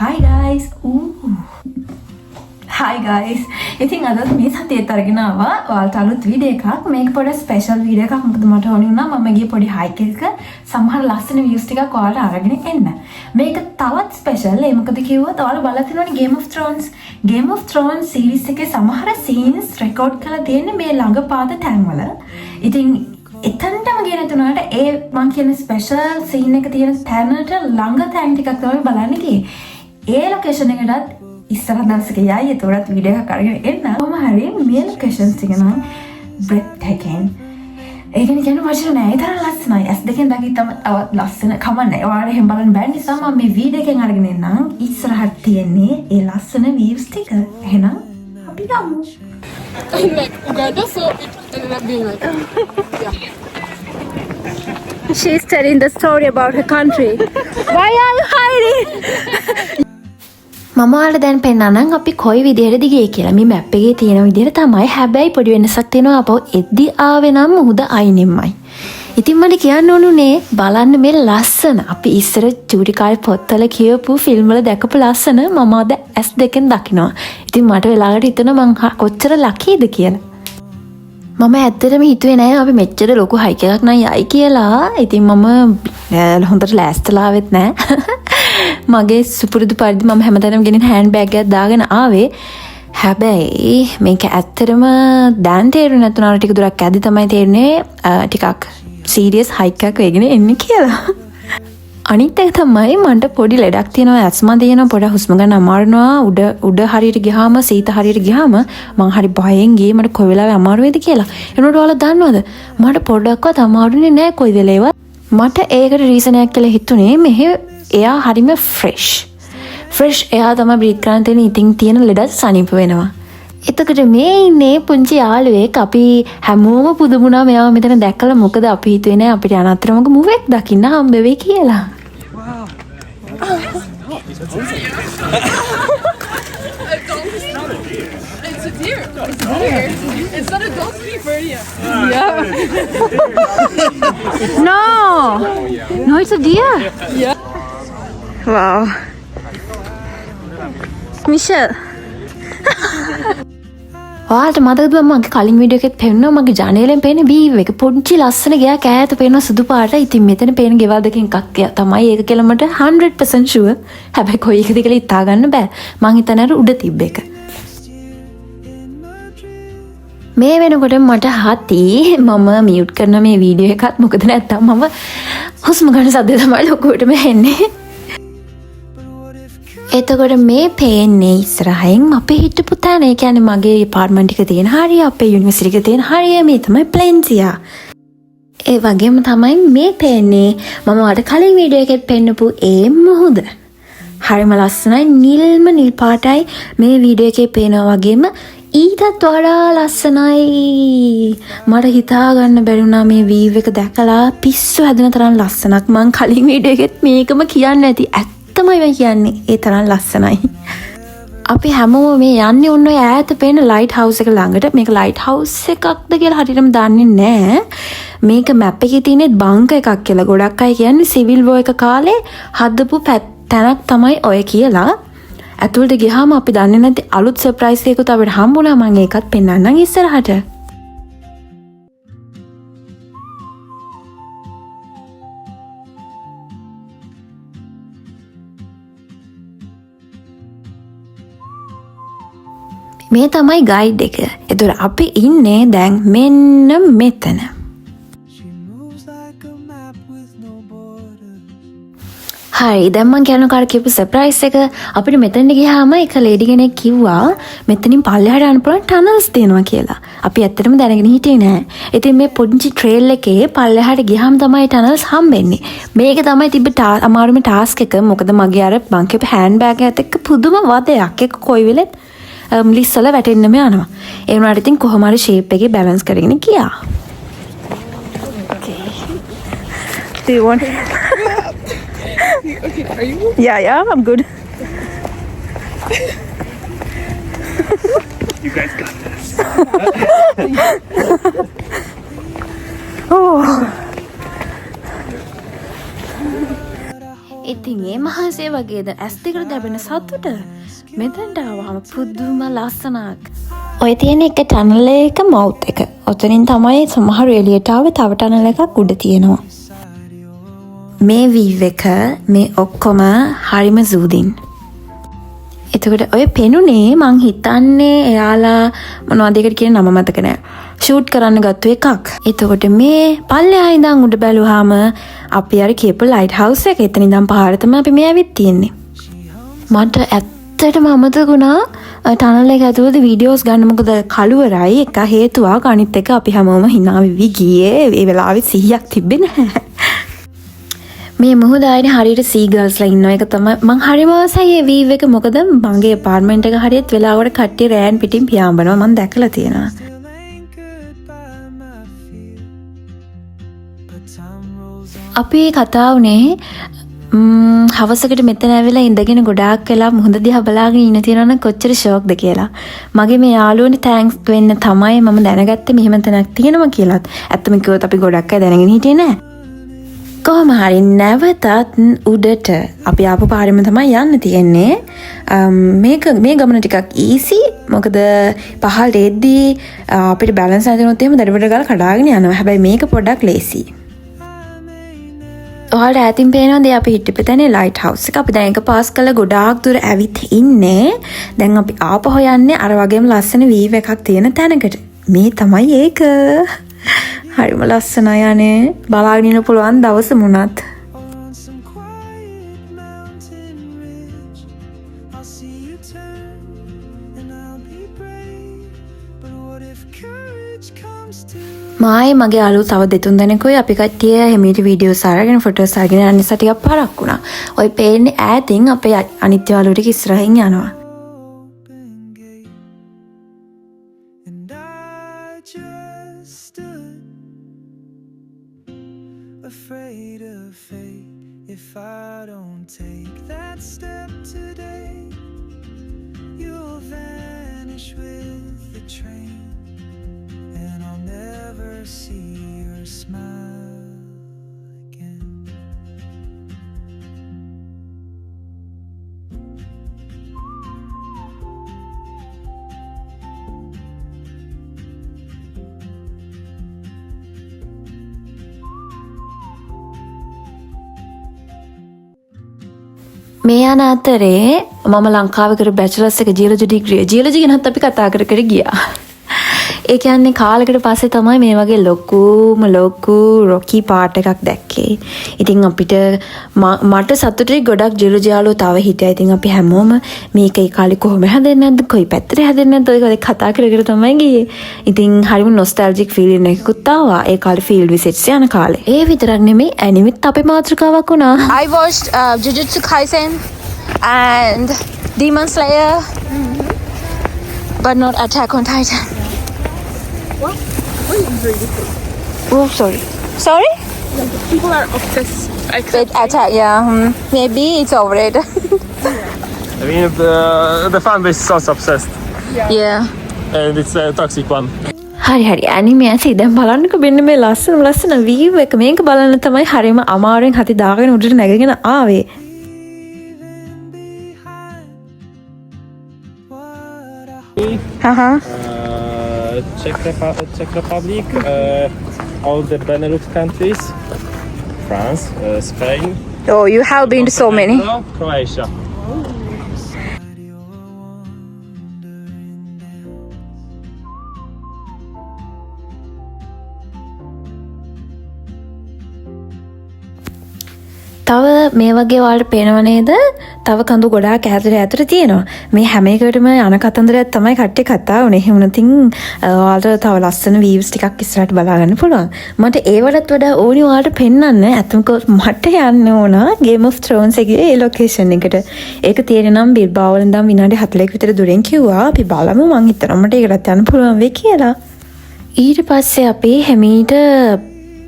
Hi guys. Hi guys. ඉතින් අද මේ සතියේත් අරගෙන ආවා ඔයාලට අලුත් වීඩියෝ එකක්. මේක පොඩි ස්පෙෂල් වීඩියෝ එකක්. මොකද මට ඕනේ වුණා මම ගිය පොඩි හයික් එකක සමහර ලස්සන views ටිකක් ඔයාලට අරගෙන එන්න. මේක තවත් ස්පෙෂල්. ඒ මොකද කිව්වොත් ඔයාලා බලලා තියෙනවනේ Game of Thrones. Game of Thrones series එකේ සමහර scenes record කරලා තියෙන්නේ මේ ළඟපාත තැන්වල. ඉතින් එතනටම ගෙන තුනට ඒ මං කියන ස්පෙෂල් සීන් එක තියෙන තැනට ළඟ තැන් ටිකක් තමයි බලන්න ගියේ. ඒ ලොකේෂන් එකටත් ඉස්සර දවසක යයි ඒතොරත් වීඩියෝ එකක් අරගෙන එන්න. කොහොම හරි මේ ලොකේෂන්ස් ටික නම් breathtaking. ඒක කියන්නේ වචන නෑ. ඒ තරම් ලස්සනයි. S දෙකෙන් දකිත්තම තවත් ලස්සන කමන්නේ. ඔයාලා එහෙම බලන්න බෑ නිසා මම මේ වීඩියෝ එකෙන් අරගෙන එන්නම්. ඉස්සරහට තියෙන්නේ ඒ ලස්සන views ටික. එහෙනම් අපි ගමු. In like Uganda, so it ended up being like, yeah. She's telling the story about her country. Why are you hiding? මම ඔයාලට දැන් පෙන්නන්නම් අපි කොයි විදිහටද ගියේ කියලා. මේ මැප් එකේ තියෙන විදිහට තමයි. හැබැයි පොඩි වෙනසක් තියෙනවා. අපෝ එද්දි ආවේ නම් මුහුද අයිනෙම්මයි. ඉතින් මට කියන්න ඕනුනේ බලන්න මේ ලස්සන. අපි ඉස්සර චූටි කාලේ පොත්වල කියවපු ෆිල්ම් වල දැකපු ලස්සන මම අද S2 දෙකිනවා. ඉතින් මට වෙලාවකට හිතුණා මං කොච්චර ලකීද කියලා. මම ඇත්තටම හිතුවේ නෑ අපි මෙච්චර ලොකු හයික් එකක් නම් යයි කියලා. ඉතින් මම හොඳට ලෑස්තිලා ආවෙත් නෑ. මගේ සුපුරුදු පරිදි මම හැමදාම ගෙනින් හෑන්ඩ් බෑග් එකක් දාගෙන ආවේ. හැබැයි මේක ඇත්තටම දැන් තේරුනේ නැතුණා ටික දුරක් ඇද්දි තමයි තේරුනේ ටිකක් සීරියස් හයික් එකක් වෙගෙන එන්නේ කියලා. අනිත් එක තමයි මන්ට පොඩි ලෙඩක් තියෙනවා ඇස්මා තියෙනවා පොඩ හුස්ම ගන්න අමාරුනවා උඩ හරියට ගියාම සීත හරියට ගියාම මං හරි බයෙන් ගියේ මට කොයි වෙලාවෙ අමාරු වෙයිද කියලා. එනකොට ඔයාලා දන්නවද මට පොඩ්ඩක්වත් අමාරුනේ නෑ කොයි වෙලේවත්. මට ඒකට රීසන් එකක් කියලා හිතුනේ මෙහෙ එයා හරිම ෆ්‍රෙෂ් එයා තමයි බ්‍රීත් කරන්න තියෙන ඉතින් තියෙන ලෙඩත් සනීප වෙනවා. එතකොට මේ ඉන්නේ පුංචි යාළුවෙක් අපි හැමෝම පුදුමුණා මෙයාව මෙතන දැක්කලා මොකද අපි හිතුවේ නෑ අපිට අනතරමක මුවෙක් දකින්න හම්බ වෙයි කියලා. It's a deer. It's a deer. It's not a donkey for you. Yeah. No, it's a deer. Yeah. Wow. Michelle. ඔයාලට මතකද මගේ කලින් වීඩියෝ එකෙත් පෙන්නුවා මගේ ජනේලෙන් පේන බීව් එක පොඩි ලස්සන ගයක් ඈත පේන සුදු පාට. ඉතින් මෙතන පේන ගෙවල් දෙකෙන් එකක් තමයි ඒක කියලා මට 100% ෂුවර්. හැබැයි කොයි එකද කියලා හිතා ගන්න බෑ. මං හිතන්නේ අර උඩ තිබ්බ එක. මේ වෙනකොට මට හති මම මියුට් කරන මේ වීඩියෝ එකත් මොකද නැත්තම් මම හුස්ම ගන්න සද්දේ තමයි ලොකුවටම එන්නේ. එතකොට මේ පේන්නේ ඉස්සරහින් අපේ හිටපු තැන. ඒ කියන්නේ මගේ ඇපාර්ට්මන්ට් එක තියෙන හරිය අපේ යුනිවර්සිටි එක තියෙන හරිය මේ තමයි ප්ලෙන්සියා. ඒ වගේම තමයි මේ පේන්නේ මම ඔයාලට කලින් වීඩියෝ එකෙත් පෙන්නපු ඒ මුහුද. හරිම ලස්සනයි නිල් පාටයි මේ වීඩියෝ එකේ පේනවා වගේම ඊටත් වඩා ලස්සනයි. මට හිතා ගන්න බැරි වුණා මේ වීව් එක දැකලා පිස්සු හැදෙන තරම් ලස්සනක්. මං කලින් වීඩියෝ එකෙත් මේකම කියන්න ඇති. තමයි මම කියන්නේ ඒ තරම් ලස්සනයි. අපි හැමෝම මේ යන්නේ ඔන්න ඔය ඈත පේන ලයිට් හවුස් එක ළඟට. මේක ලයිට් හවුස් එකක්ද කියලා හරියටම දන්නේ නැහැ. මේක මැප් එකේ තියෙන බංක එකක් කියලා. ගොඩක් අය කියන්නේ සිවිල් වෝ එක කාලේ හදපු තැනක් තමයි ඔය කියලා. ඇතුළට ගියාම අපි දන්නේ නැති අලුත් සර්ප්‍රයිස් එකකුත් අපිට හම්බුණා. මම ඒකත් පෙන්නන්නම් ඉස්සරහට. මේ තමයි ගයිඩ් එක. එතකොට අපි ඉන්නේ දැන් මෙන්න මෙතන. හරි දැන් මම කියනකොට කියපු සර්ප්‍රයිස් එක අපිට මෙතනට ගියාම එක ලේඩි කෙනෙක් කිව්වා මෙතනින් පල්ලෙහාට යන්න පුළුවන් ටනල්ස් තියෙනවා කියලා. අපි ඇත්තටම දැනගෙන හිටියේ නෑ. ඉතින් මේ පොඩි ට්‍රේල් එකේ පල්ලෙහාට ගියාම තමයි ටනල්ස් හම්බෙන්නේ. මේක තමයි තිබ්බ අමාරුම ටාස්ක් එක. මොකද මගේ අර මං කියපු හෑන්ඩ් බෑග් එකත් එක්ක පුදුම වදයක්. ඒක කොයි වෙලෙත් ලිස්සල වැටෙන්නම යනවා. ඒ වුණාට ඉතින් කොහොම හරි ෂේප් එකේ බැලන්ස් කරගෙන ගියා. Okay. Do you want? Okay, are you? Yeah, I'm good. You guys got this. Oh. ඉතින් ඒ මහන්සිය වගේද ඇස් දෙකට දැබෙන සතුට මෙතනට ආවම පුදුම ලස්සනක්. ඔය තියෙන එක ටනල් එක මවුත් එක. ඔතනින් තමයි සමහර එළියට ආවේ තව ටනල් එකක් උඩ තියෙනවා. මේ වීව් එක මේ ඔක්කොම හරිම සූදින්. එතකොට ඔය පෙනුනේ මං හිතන්නේ එයාලා මොනවද ඒකට කියන නම මතක නෑ. ෂූට් කරන්න ගත්ත එකක්. එතකොට මේ පල්ලෙහා ඉඳන් උඩ බැලුවාම අපි අර කියපු ලයිට් හවුස් එක එතන ඉඳන් පහළ තමයි අපි මේ ඇවිත් තියෙන්නේ. මට ඇත්තටම අමතකුණා ටනල් එක ඇතුළත වීඩියෝස් ගන්න. මොකද කළුවරයි එක හේතුවක් අනිත් එක අපි හැමෝම hina වෙවි ගියේ. ඒ වෙලාවෙත් 100ක් තිබ්බේ නැහැ. මේ මුහුද ආයේ හරියට සීගල්ස්ලා ඉන්නවා. ඒක තමයි මං හරිම ආසයි මේ වීව් එක. මොකද මගේ අපාර්ට්මන්ට් එක හරියට වෙලාවකට කට්ටිය රෑන් පිටින් පියාඹනවා. මං දැකලා තියෙනවා. අපි කතා වුණේ හවසකට මෙතන ඇවිල්ලා ඉඳගෙන ගොඩාක් වෙලා මුහුද දිහා බලාගෙන ඉන්න තියනවනම් කොච්චර ෂොක්ද කියලා. මගේ මේ යාළුවනේ තෑන්ක්ස් වෙන්න තමයි මම දැනගත්තේ මෙහෙම තැනක් තියෙනවා කියලාත්. ඇත්තම කිව්වොත් අපි ගොඩක් අය දැනගෙන හිටියේ නෑ. කොහොම හරි නැවතත් උඩට අපි ආපු පාරෙම තමයි යන්න තියෙන්නේ. මේ ගමන ටිකක් ඊසි. මොකද පහළට එද්දී අපිට බැලන්ස් හදනොත් එහෙම දඩබඩ ගාලා කඩාගෙන යනවා. හැබැයි මේක පොඩ්ඩක් ලේසි. ඔයාලට ඈතින් පේනවද අපි හිටපු තැනේ ලයිට් හවුස් එක. අපි දැන් ඒක පාස් කරලා ගොඩාක් දුර ඇවිත් ඉන්නේ. දැන් අපි ආපහු යන්නේ අර වගේම ලස්සන වීව් එකක් තියෙන තැනකට. මේ තමයි ඒක. හරිම ලස්සනයි අනේ. බලාගෙන ඉන්න පුළුවන් දවස මොනත්. මායි මගේ අලු තව දෙතුන් දෙනෙකුයි අපි කට්ටිය හැමීට වීඩියෝස් අරගෙන ෆොටෝස් අරගෙන යන නිසා ටිකක් පරක් වුණා. ඔය පේන්නේ ඈතින් අපේ අනිත් යාළුවෝ ටික ඉස්සරහින් යනවා. Afraid of fate if I don't take that step today, you'll vanish with the train and I'll never see your smile again. මේ යන අතරේ මම ලංකාවේ කර බැචලර්ස් එක ජියොලොජි ඩිග්‍රී ජියොලොජි ගැනත් අපි කතා කර ගියා. ඒ කියන්නේ කාලෙකට පස්සේ තමයි මේ වගේ ලොකු රොකි පාට් එකක් දැක්කේ. ඉතින් අපිට මට සතුටුයි ගොඩක් ජියොලොජි යාළුවෝ තව හිටියා. ඉතින් අපි හැමෝම මේක ඒ කාලේ කොහොම හැදෙන්නේ නැද්ද කොයි පැත්තට හැදෙන්නේ නැද්ද ඔය කතා කර තමයි ගියේ. ඉතින් හරිම නොස්ටැල්ජික් ෆීලින් එකකුත් ආවා ඒ කාලේ ෆීල්ඩ් විසිට්ස් යන කාලේ. ඒ විතරක් නෙමෙයි ඇනිමෙත් අපේ මාතෘකාවක් වුණා. I watched Jujutsu Kaisen and Demon Slayer, but not Attack on Titan. What? What is really different? Oh, sorry. Sorry? Like, people are obsessed. With Attack, yeah. Maybe it's overrated. I mean, the fan base is also obsessed, Yeah. and it's a toxic one. හරි anime ඇසි දැන් බලන්නකො මෙන්න මේ ලස්සන වීව් එක මේක බලන්න තමයි හරිම අමාරුවෙන් හති දාගෙන උඩට නැගගෙන ආවේ. Czech Republic, all the Benelux countries, France, Spain. Oh, you have been to so many. Croatia. තව මේ වගේ ඔයාලට පේනව නේද? තව කඳු ගොඩාක් ඈතට තියෙනවා. මේ හැම එකකටම යන කතන්දරයක් තමයි කට්ටිය කතා වුනේ. එහෙම නැතිනම් ඔයාලට තව ලස්සන වීව්ස් ටිකක් ඉස්සරහට බලා ගන්න පුළුවන්. මට ඒවලත් වඩා ඕනි ඔයාලට පෙන්වන්න. අතමක මට යන්න ඕන Game of Thrones එකේ ඒ ලොකේෂන් එකට. ඒක තියෙන නම් බිල්බාව් වලින් ඉඳන් විනාඩි 40ක විතර දුරෙන් කිව්වා. අපි බලමු මං හිතනවා මට ඒකටත් යන්න පුළුවන් වෙයි කියලා. ඊට පස්සේ අපි හැමීට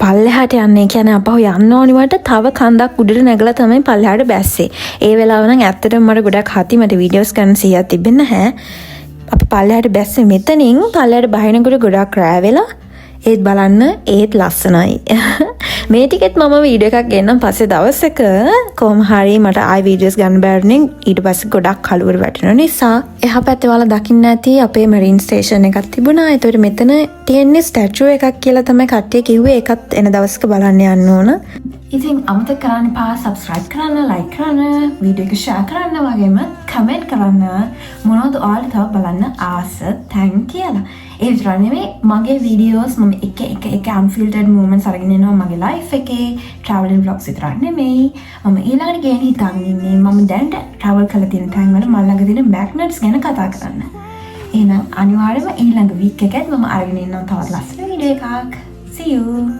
පල්ලෙහාට යන්නේ කියන්නේ අපහු යන්න ඕනි වට තව කන්දක් උඩට නැගලා තමයි පල්ලෙහාට බැස්සේ. ඒ වෙලාව නම් ඇත්තටම මට ගොඩක් හති මට වීඩියෝස් ගන්න සිහියක් තිබෙන්නේ නැහැ. අපි පල්ලෙහාට බැස්සේ මෙතනින් පල්ලෙහාට බහිනකොට ගොඩක් රෑ වෙලා ඒත් බලන්න ඒත් ලස්සනයි. මේ ටිකෙත් මම වීඩියෝ එකක් ගෙන්නම් පස්සේ දවසක කොහොම හරි මට ආයි වීඩියෝස් ගන්න බැරිනේ ඊට පස්සේ ගොඩක් කලවර වැටෙන නිසා එහා පැත්තේ ඔයාලා දකින්න ඇති අපේ මරීන් ස්ටේෂන් එකක් තිබුණා. ඒතකොට මෙතන තියෙන්නේ ස්ටැචු එකක් කියලා තමයි කට්ටිය කිව්වේ. ඒකත් එන දවසක බලන්න යන්න ඕන. ඉතින් අමතක කරන්න එපා subscribe කරන්න, like කරන්න, වීඩියෝ එක share කරන්න වගේම comment කරන්න මොනවද ඔයාලා තව බලන්න ආස තැන් කියලා. ඒ විතර නෙමෙයි මගේ වීඩියෝස් මම එක unfiltered moments අරගෙන එනවා මගේ life එකේ traveling vlogs විතරක් නෙමෙයි. මම ඊළඟට ගේන හිතාගෙන ඉන්නේ මම දැන් travel කරලා තියෙන time වල මල් ළඟ තියෙන magnets ගැන කතා කරන්න. එහෙනම් අනිවාර්යයෙන්ම ඊළඟ week එකත් මම අරගෙන ඉන්නවා තවත් ලස්සන වීඩියෝ එකක්. See you.